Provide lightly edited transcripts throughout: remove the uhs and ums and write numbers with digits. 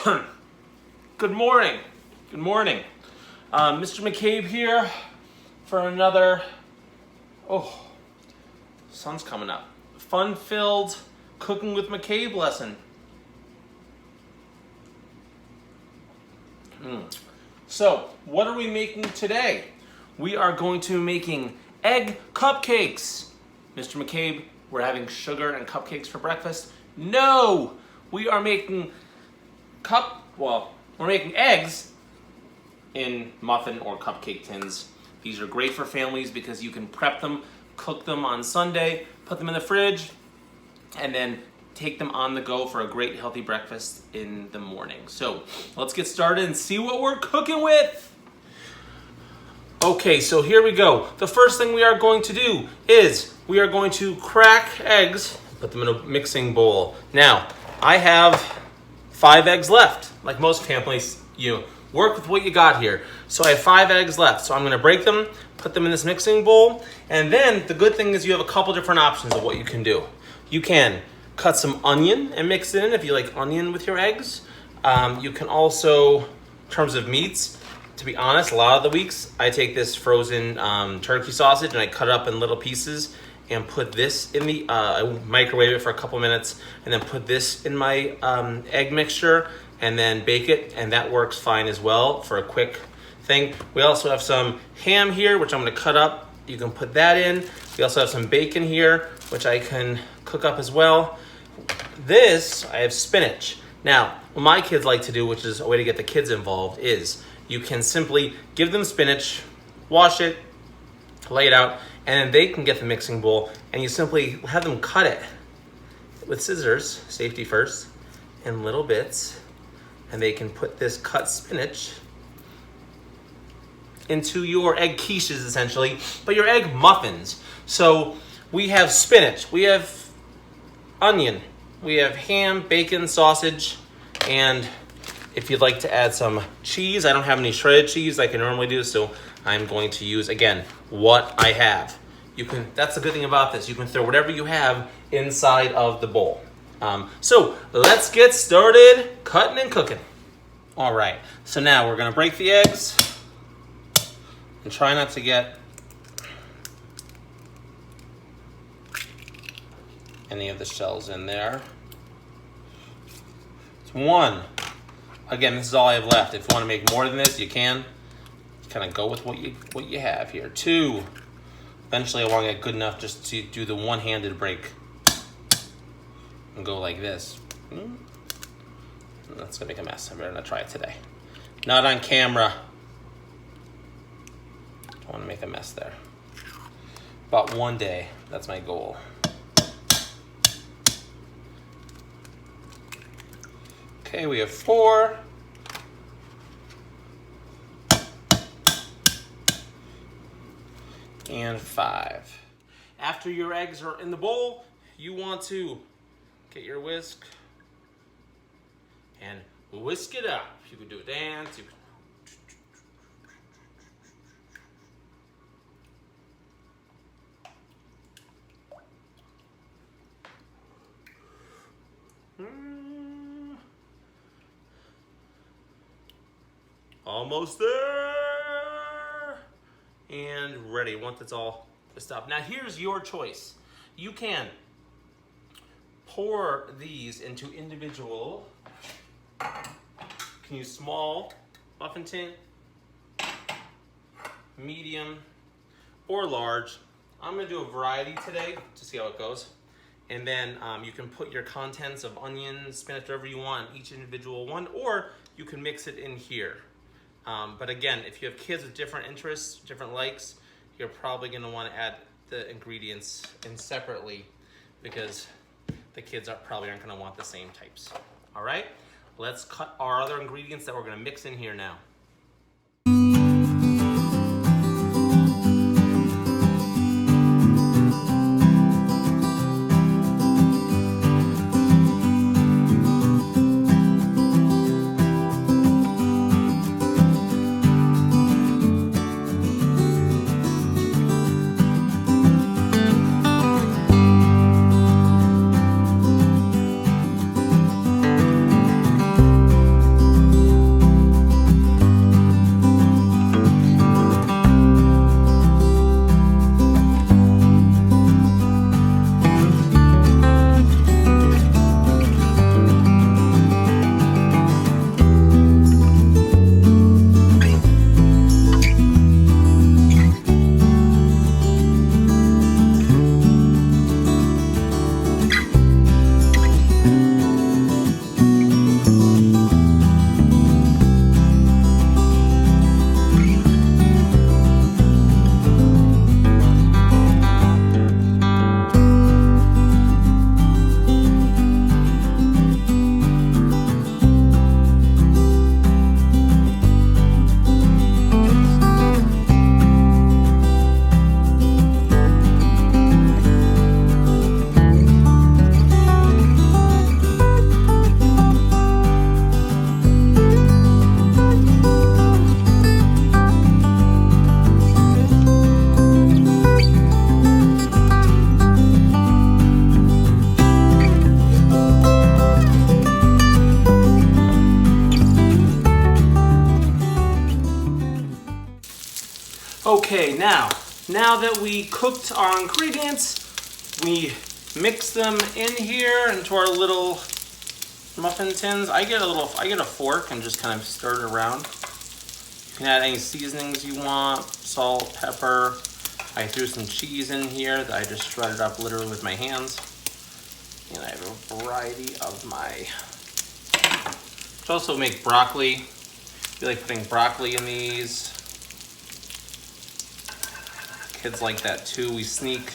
Good morning. Good morning. Mr. McCabe here for another, sun's coming up, fun-filled cooking with McCabe lesson. So, what are we making today? We are going to be making egg cupcakes. Mr. McCabe, we're having sugar and cupcakes for breakfast? No! We are making we're making eggs in muffin or cupcake tins. These are great for families because you can prep them, cook them on Sunday, put them in the fridge, and then take them on the go for a great healthy breakfast in the morning. So let's get started and see what we're cooking with. Okay, so here we go. The first thing we are going to do is we are going to crack eggs, put them in a mixing bowl. Now, I have 5 eggs left. Like most families, you work with what you got here. So I have 5 eggs left. So I'm gonna break them, put them in this mixing bowl, and then the good thing is you have a couple different options of what you can do. You can cut some onion and mix it in if you like onion with your eggs. You can also, in terms of meats, to be honest, a lot of the weeks I take this frozen turkey sausage and I cut it up in little pieces and put this in the, I microwave it for a couple minutes and then put this in my egg mixture and then bake it, and that works fine as well for a quick thing. We also have some ham here, which I'm gonna cut up. You can put that in. We also have some bacon here, which I can cook up as well. This, I have spinach. Now, what my kids like to do, which is a way to get the kids involved, is you can simply give them spinach, wash it, lay it out, and then they can get the mixing bowl, and you simply have them cut it with scissors, safety first, in little bits, and they can put this cut spinach into your egg quiches, essentially, but your egg muffins. So we have spinach, we have onion, we have ham, bacon, sausage, and if you'd like to add some cheese, I don't have any shredded cheese like I normally do, so I'm going to use, again, what I have. You can. That's the good thing about this. You can throw whatever you have inside of the bowl. So let's get started cutting and cooking. All right, so now we're gonna break the eggs and try not to get any of the shells in there. It's 1. Again, this is all I have left. If you want to make more than this, you can. Kind of go with what you have here. 2. Eventually, I want to get good enough just to do the one-handed break and go like this. That's gonna make a mess. I'm gonna try it today. Not on camera. Don't want to make a mess there. About one day, that's my goal. Okay, we have 4. And 5. After your eggs are in the bowl, you want to get your whisk and whisk it up. You can do a dance. Almost there. And ready, once it's all whisked up. Now here's your choice. You can pour these into individual, can use small muffin tin, medium, or large. I'm gonna do a variety today to see how it goes. And then you can put your contents of onion, spinach, whatever you want in each individual one, or you can mix it in here. But again, if you have kids with different interests, different likes, you're probably gonna wanna add the ingredients in separately because the kids probably aren't gonna want the same types. All right, let's cut our other ingredients that we're gonna mix in here now. Okay, now that we cooked our ingredients, we mix them in here into our little muffin tins. I get a fork and just kind of stir it around. You can add any seasonings you want, salt, pepper. I threw some cheese in here that I just shredded up literally with my hands. And I have a variety of my... I also make broccoli. I feel like putting broccoli in these. Kids like that too. We sneak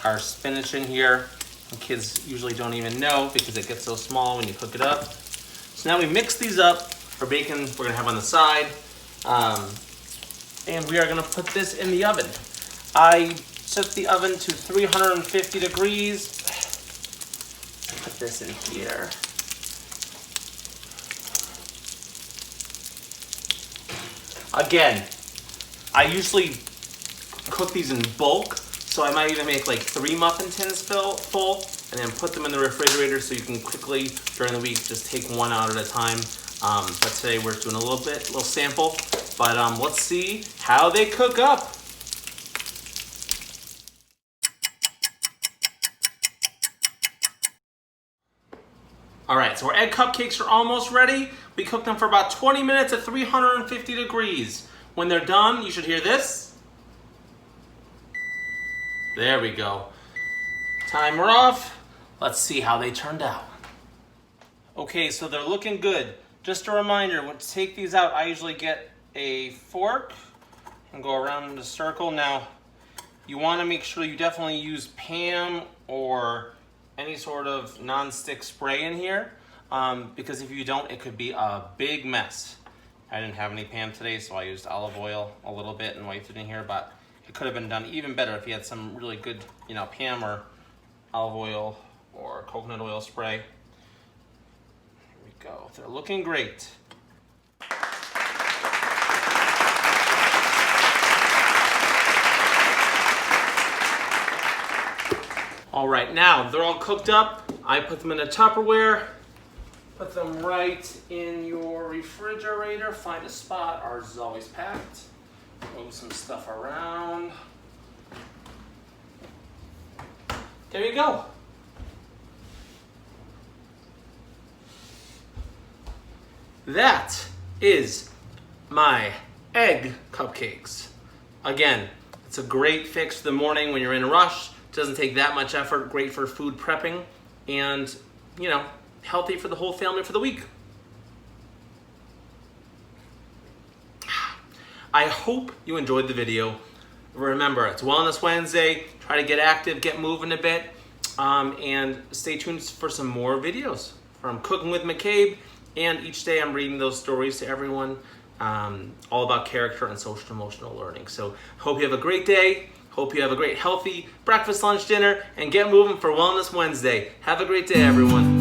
our spinach in here. And kids usually don't even know because it gets so small when you cook it up. So now we mix these up for bacon we're gonna have on the side. And we are gonna put this in the oven. I set the oven to 350 degrees. Put this in here. Again, I usually cook these in bulk, so I might even make like 3 muffin tins full and then put them in the refrigerator so you can quickly, during the week, just take one out at a time. But today we're doing a little sample. But let's see how they cook up. All right, so our egg cupcakes are almost ready. We cooked them for about 20 minutes at 350 degrees. When they're done, you should hear this. There we go. Timer off. Let's see how they turned out. Okay, so they're looking good. Just a reminder, to take these out, I usually get a fork and go around in a circle. Now, you want to make sure you definitely use Pam or any sort of non-stick spray in here, because if you don't, it could be a big mess. I didn't have any Pam today, so I used olive oil a little bit and wiped it in here, but it could have been done even better if you had some really good, Pam or olive oil or coconut oil spray. Here we go. They're looking great. All right, now they're all cooked up. I put them in a Tupperware. Put them right in your refrigerator. Find a spot. Ours is always packed. Move some stuff around. There you go. That is my egg cupcakes. Again, it's a great fix for the morning when you're in a rush. Doesn't take that much effort, great for food prepping, and, healthy for the whole family for the week. I hope you enjoyed the video. Remember, it's Wellness Wednesday. Try to get active, get moving a bit, and stay tuned for some more videos from Cooking with McCabe, and each day I'm reading those stories to everyone, all about character and social emotional learning. So hope you have a great day. Hope you have a great healthy breakfast, lunch, dinner, and get moving for Wellness Wednesday. Have a great day, everyone.